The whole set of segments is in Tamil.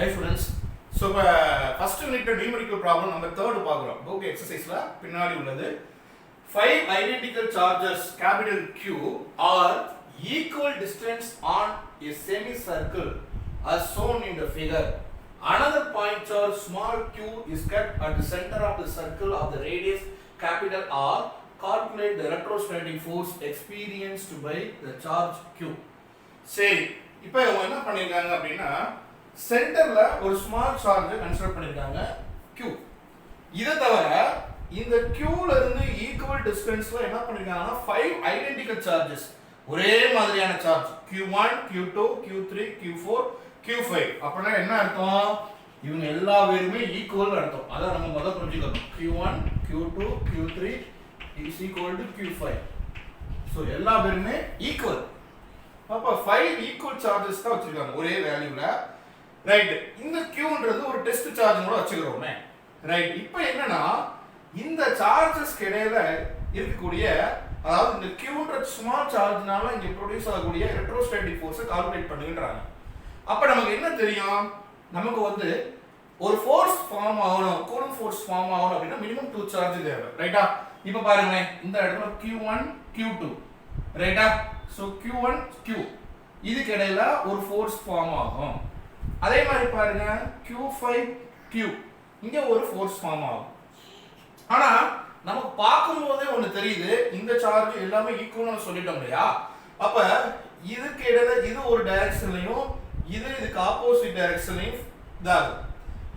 Hi students. So first unit numerical problem number 3 பார்க்கிறோம். book exerciseல பின்னாடி உள்ளது. 5 identical charges capital Q are equal distance on a semicircle as shown in the figure. Another point charge small q is kept at the center of the circle of the radius capital R. Calculate the electrostatic force experienced by the charge Q. சரி, இப்போ இவங்க என்ன பண்ணிருக்காங்க அப்படின்னா சென்டர்ல ஒரு ஸ்மால் சார்ஜ் கன்சிடர் பண்ணிருக்காங்க Q. இதை தவிர இந்த Q ல இருந்து ஈக்குவல் டிஸ்டன்ஸ்ல என்ன பண்ணிருக்காங்கன்னா 5 ஐடென்டிக்கல் சார்ஜஸ் ஒரே மாதிரியான charge Q1, Q2, Q3, Q4, Q5. அப்படின்னா என்ன அர்த்தம்? இவங்க எல்லா பேருமே ஈக்குவல் அர்த்தம். அத நம்ம முதல்ல புரிஞ்சுக்கணும். Q1, Q2, Q3 is equal to Q5. So எல்லா பேருமே ஈக்குவல். அப்ப 5 ஈக்குவல் சார்ஜஸ் தான் வச்சிருக்காங்க ஒரே வேல்யூல. ரைட், இந்த Qன்றது ஒரு டெஸ்ட் சார்ஜ் கூட வச்சுக்கிறோமே. ரைட், இப்போ என்னன்னா இந்த சார்ஜஸ்க்கு இடையில இருக்கக்கூடிய அதாவது இந்த Qன்ற ஸ்மால் சார்ஜ்னால இங்க ப்ரொடியூஸ் ஆகக்கூடிய எலக்ட்ரோஸ்டாட்டிக் ஃபோர்ஸை கால்குலேட் பண்ணுங்கன்றாங்க. அப்ப நமக்கு என்ன தெரியும்? நமக்கு வந்து ஒரு ஃபோர்ஸ் ஃபார்ம் ஆகணும், கூலம்ப் ஃபோர்ஸ் ஃபார்ம் ஆகணும் அப்படின்னா மினிமம் 2 சார்ஜ் தேவை. ரைட்டா? இப்போ பாருங்க, இந்த இடத்துல Q1, Q2. ரைட்டா? சோ Q1, Q இதுக்கு இடையில ஒரு ஃபோர்ஸ் ஃபார்ம் ஆகும். அதே மாதிரி பாருங்க Q5, Q இங்க ஒரு ஃபோர்ஸ் ஃபார்ம் ஆகும். ஆனா நமக்கு பார்க்கும்போதே ஒன்னு தெரியுது, இந்த சார்ஜ் எல்லாமே ஈக்குவல்னு சொல்லிட்டோம் இல்லையா? அப்ப இதுக்கு இடையில இது ஒரு டைரக்ஷன்லயும் இதுக்கு ஆப்போசிட் டைரக்ஷன்லயும் இதாகும்.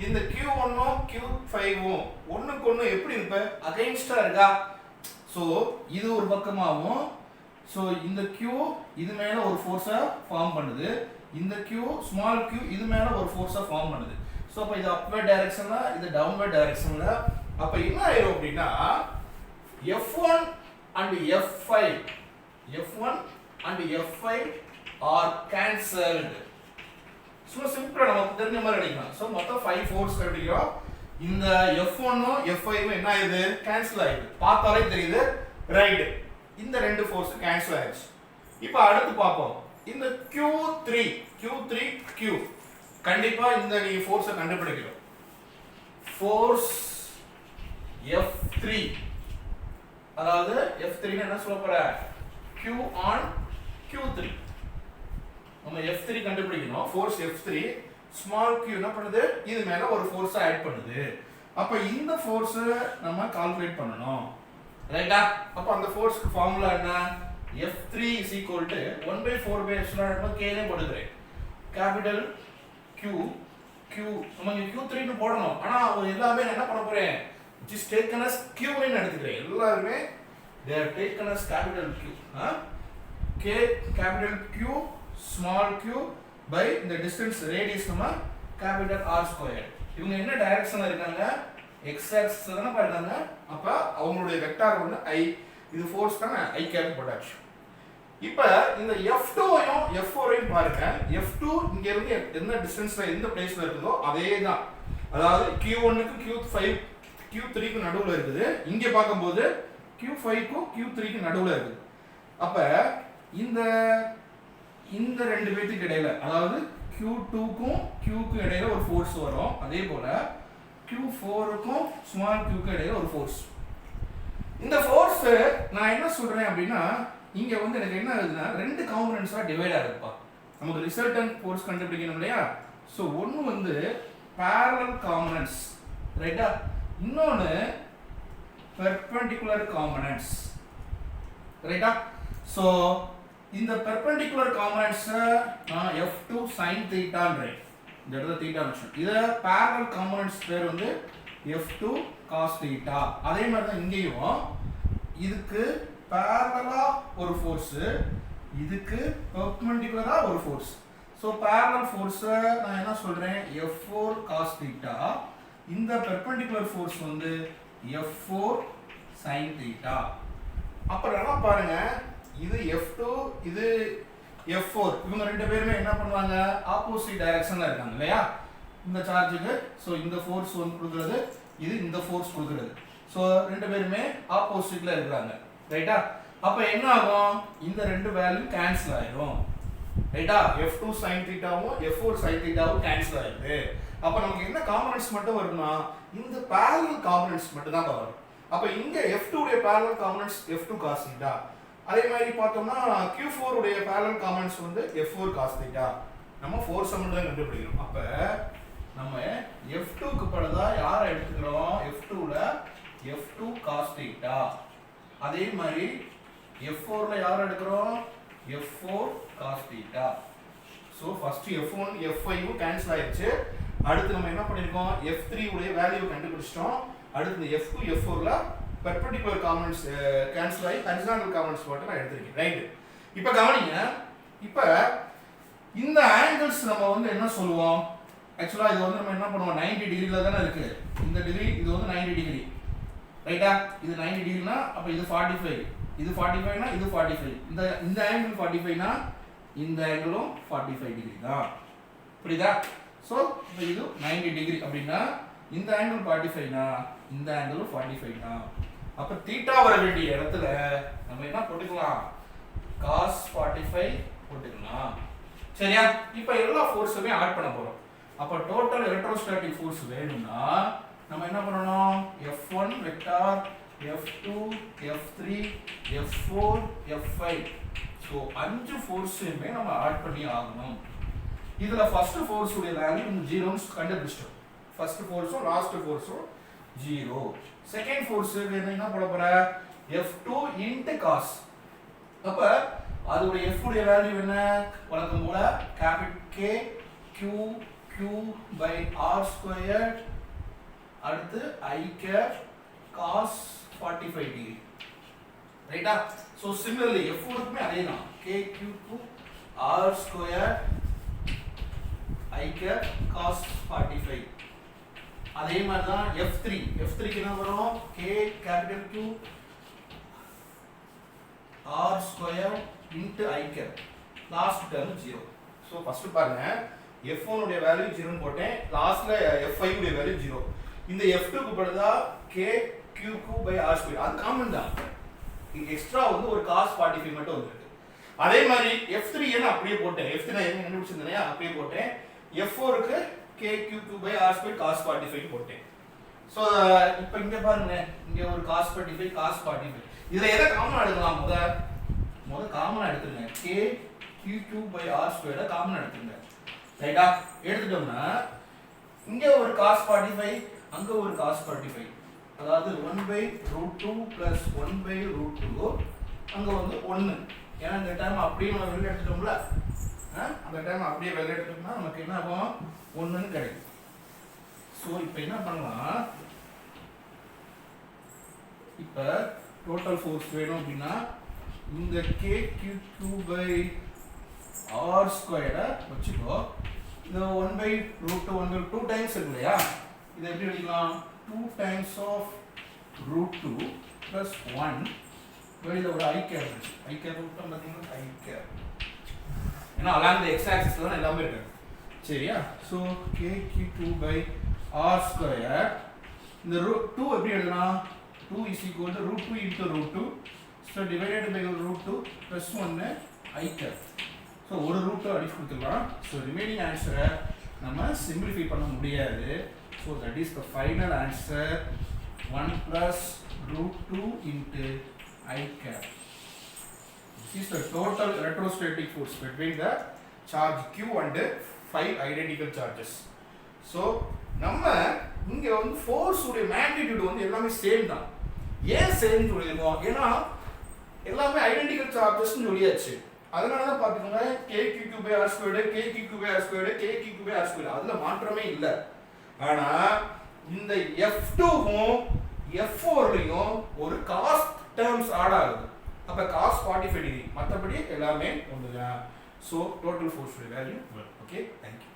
இந்த Q1ம் Q5ம் ஒண்ணுக்கு ஒண்ணு எப்படி இருப்ப அகைன்ஸ்டா இருக்கா? சோ இது ஒரு பக்கமாவும் சோ இந்த Q இது மேல ஒரு ஃபோர்ஸா ஃபார்ம் பண்ணுது, இந்த Q ஸ்மால் q இது மேல ஒரு ஃபோர்ஸா ஃபார்ம் பண்ணுது. சோ அப்ப இது அப்வர்ட் டைரக்ஷன்ல இது டவுன்வர்ட் டைரக்ஷன்ல. அப்ப என்ன ஆயிரும் அப்படினா F1 and F5 are cancelled. So சிம்பிளா நமக்கு தெரிஞ்ச மாதிரி அடிக்கலாம். சோ மொத்தம் 5 ஃபோர்ஸ் கண்டுபிடிக்கிறோம். இந்த F1 ம் F5 என்ன ஆயிடுது? கேன்சல் ஆயிடுது. பார்த்தாலே தெரியுது. ரைட், இந்த ரெண்டு ஃபோர்ஸ் கேன்சல் ஆயிடுச்சு. இப்போ அடுத்து பாப்போம். இந்த Q3 Q கண்டிப்பா இந்த நீ ஃபோர்ஸை கண்டுபிடிக்கணும். ஃபோர்ஸ் F3 அதாவது F3 என்ன சொல்ல போற? Q on Q3. நம்ம F3 கண்டுபிடிக்கணும். ஃபோர்ஸ் F3 ஸ்மால் q என்ன பண்ணுது? இது மேல ஒரு ஃபோர்ஸ் ஆட் பண்ணுது. அப்ப இந்த ஃபோர்ஸ் நம்ம கால்குலேட் பண்ணனும். ரைட்டா? அப்ப அந்த ஃபோர்ஸ்க்கு ஃபார்முலா என்ன? F3 is equal to 1/4 by epsilon k னே போடுறேன். கேபிடல் Q நம்ம இங்க Q3 னு போடணும். ஆனா எல்லாமே என்ன பண்ண போறேன்? just taken as Q னு எடுத்துக்கிறேன். எல்லாரும் they are taken as capital Q. K capital Q small q by the distance radius நம்ம capital R squared. இவங்க என்ன டைரக்ஷன்ல இருக்காங்க? x axis தான பாருங்க. அப்ப அவங்களுடைய வெக்டார் வந்து I, இது ஃபோர்ஸ் தான, I கேப் போட்டாச்சு. இப்போ இந்த F2 ஐயும் F4 ஐயும் பாருங்க. F2 இங்க இருந்து என்ன டிஸ்டன்ஸ்ல எந்த பிளேஸ்ல இருக்குதோ அதேதான். அதாவது Q1 க்கு Q5 Q3 க்கு நடுவுல இருக்குது. இங்க பாக்கும்போது Q5 க்கு Q3 க்கு நடுவுல இருக்குது. அப்ப இந்த ரெண்டு பேத்துக்கு இடையில அதாவது Q2 க்கும் Q க்கு இடையில ஒரு ஃபோர்ஸ் வரும். அதே போல Q4 க்கும் ஸ்மால் q க்கு இடையில ஒரு ஃபோர்ஸ். இந்த ஃபோர்ஸ் நான் என்ன சொல்றேன் அப்படினா இங்க வந்து எனக்கு என்ன ஆகுதுன்னா ரெண்டு காம்போனன்ட்ஸா டிவைட் ஆகுதுப்பா. நமக்கு ரிசல்டன்ட் ஃபோர்ஸ் கண்டுபிடிக்கணும் இல்லையா? சோ ஒன்னு வந்து parallel components, ரைட்டா? இன்னொன்னு perpendicular components, ரைட்டா? சோ இந்த perpendicular components நான் F2 sin theta ன்றேன். இந்த இடத்துல theta மென்ஷன். இத parallel components பேர் வந்து F2 cos theta. அதே மாதிரி தான் இங்கேயும் இதுக்கு parallel ஒரு ஃபோர்ஸ், இதுக்கு perpendicular ஒரு ஃபோர்ஸ். சோ parallel ஃபோர்ஸ் நான் என்ன சொல்றேன்? F4 cos theta. இந்த perpendicular ஃபோர்ஸ் வந்து F4 sin theta. அப்புறம் பாருங்க, இது F2 இது F4 இவங்க ரெண்டு பேருமே என்ன பண்ணுவாங்க? ஆப்போசிட் டைரக்ஷன்ல இருக்காங்க இல்லையா? இந்த சார்ஜுக்கு சோ இந்த ஃபோர்ஸ் வந்து கொடுக்கிறது, இது இந்த ஃபோர்ஸ் கொடுக்கிறது. சோ ரெண்டு பேருமே ஆப்போசிட்ல இருக்காங்க. ரைட்டா? அப்ப என்ன ஆகும்? இந்த ரெண்டு வேல்யூ கேன்சல் ஆயிடும். ரைட்டா F2 sin தீட்டாவும் F4 sin தீட்டாவும் கேன்சல் ஆயிடுது. அப்ப நமக்கு என்ன காம்போனன்ட்ஸ் மட்டும் வரும்னா இந்த parallel காம்போனன்ட்ஸ் மட்டும் தான் வரும். அப்ப இங்க F2 உடைய parallel components F2 cos theta. அதே மாதிரி பார்த்தோம்னா Q4 உடைய parallel காம்போனன்ட்ஸ் வந்து F4 cos தீட்டா. நம்ம ஃபோர்ஸ் மட்டும் தான் கண்டுபிடிக்கிறோம். அப்ப நம்ம F2 க்கு பதிலா யாரை எடுத்துக்கிறோம்? F2 ல F2 cos தீட்டா. அதே மாதிரி F4 ல யாரை எடுக்கிறோம்? F4 cos theta. So first F1 F5 cancel ஆயிருச்சு. அடுத்து நம்ம என்ன பண்ணிருக்கோம்? F3 உடைய வேல்யூ கண்டுபிடிச்சிட்டோம். அடுத்து F2 F4 ல பெர்பெண்டிகுலர் காம்போனன்ட்ஸ் கேன்சல் ஆகி ஹரிசாண்டல் காம்போனன்ட்ஸ் மட்டும் நான் எடுத்துருக்கேன். ரைட். இப்போ கவனிங்க. இப்போ இந்த ஆங்கிள்ஸ் நம்ம வந்து என்ன சொல்லுவோம்? ஆக்சுவலா இது வந்து நம்ம என்ன பண்ணுவோம்? 90 டிகிரில தான இருக்கு. இந்த டிகிரி இது வந்து 90 டிகிரி. ரைட்டா? இது 90 டிகிரினா அப்ப இது 45. இது 45 னா இது 45. இந்த ஆங்கிள் 45 னா இந்த ஆங்கிளும் 45 டிகிரி தான். புரியுதா? சோ இப்போ இது 90 டிகிரி அப்படினா இந்த ஆங்கிள் 45 னா இந்த ஆங்கிளும் 45 தான். அப்ப தீட்டா வர வேண்டிய இடத்துல நம்ம என்ன போட்டுக்கலாம்? cos 45 போட்டுக்கலாம். சரியா? இப்போ எல்லா ஃபோர்ஸுமே ஆட் பண்ண போறோம். அப்ப டோட்டல் எலக்ட்ரோஸ்டாட்டிக் ஃபோர்ஸ் வேணும்னா நம்ம என்ன பண்ணனும்? F1 vector F2 F3 F4 F5 so அஞ்சு ஃபோர்ஸையுமே நம்ம ஆட் பண்ணி ஆகணும். இதுல ஃபர்ஸ்ட் ஃபோர்ஸ் உடைய வேல்யூ 0 ன்னு கண்டுபிடிச்சிட்டோம். ஃபர்ஸ்ட் ஃபோர்ஸும் லாஸ்ட் ஃபோர்ஸும் 0. செகண்ட் ஃபோர்ஸ் என்ன போட போற? F2 * cos. அப்ப அதோட F உடைய வேல்யூ என்ன? வழக்கம் போல K Q/R². அடுத்து I cap cos 45 டிகிரி. ரைட்டா? சோ சிமிலர்லி F4 க்குமே அதேதான். K Q/R² I cap cos 45. அதே மாதிரி தான் F3 க்கு என்ன வரும்? K Q R² * I cap. Last term 0. So first பாருங்க F1 உடைய வேல்யூ 0 ன்னு போட்டேன். லாஸ்ட்ல F5 உடைய வேல்யூ 0. இந்த F2 க்கு பதிலா K Q/R². அது காமன் தான். இங்க எக்ஸ்ட்ரா வந்து ஒரு cos 45 மட்டும் வந்திருக்கு. அதே மாதிரி F3 என்ன அப்படியே போட்டேன். F3 நான் என்ன கண்டுபிடிச்சிருந்தேனே அப்படியே போட்டேன். F4 க்கு K Q/R² cos 45 போட்டேன். சோ இப்போ இங்க பாருங்க. இங்க ஒரு cos 45. இதுல எதை காமனா எடுக்கலாம்? முத காமனா எடுத்துங்க. K Q/R² காமனா எடுத்துங்க. ரைட்டா? எடுத்துட்டோம்னா இங்க ஒரு cos 45, அங்க ஒரு cos 45. அதாவது 1/√2 + 1/√2 அங்க வந்து 1. ஏன்னா இந்த டைம் அப்படியே நம்ம வெளிய எடுத்துட்டோம்ல. அந்த டைம் அப்படியே வெளிய எடுத்துட்டோம்னா நமக்கு என்ன ஆகும்? 1 ன்னு கிடைக்கும். சோ இப்போ என்ன பண்ணலாம்? இப்போ டோட்டல் ஃபோர்ஸ் வேணும் அப்படினா இந்த K Q/R² வச்சுக்கோ. இந்த 1/√2 2 டைம்ஸ் இருக்கு இல்லையா? இதை எப்படி எழுதிக்கலாம்? 2 times of √2 plus 1 வெளியில ஒரு I cap இருக்கு. I cap விட்டா பாத்தீங்கன்னா I cap. ஏன்னா along the x axis தான் எல்லாமே இருக்கு. சரியா? So K Q/R². இந்த 2 எப்படி எழுதலாம்? 2 is equal to √2 into √2. So divided by √2 plus 1 I cap. So ஒரு ரூட் அடிச்சு கொடுத்துக்கலாம். So remaining answer நம்ம simplify பண்ண முடியாது. So that is the final answer 1 plus √2 into I cap. This is the total electrostatic force between the charge Q and 5 identical charges. So நம்ம இங்க வந்து force உடைய magnitude வந்து எல்லாமே சேம் தான். ஏன் சேம் சொல்லிருக்கோம்? ஏன்னா எல்லாமே identical charges னு சொல்லியாச்சு. அதனால தான் பாத்தீங்கன்னா K Q/R², K Q/R², K Q/R². அதுல மாற்றமே இல்ல. ஆனா இந்த F2வும் F4லயும் ஒரு cos terms ஆட் ஆகுது. அப்ப cos 45 டிகிரி. மத்தபடி எல்லாமே ஒண்ணுதான். So total force value 1. Okay, thank you.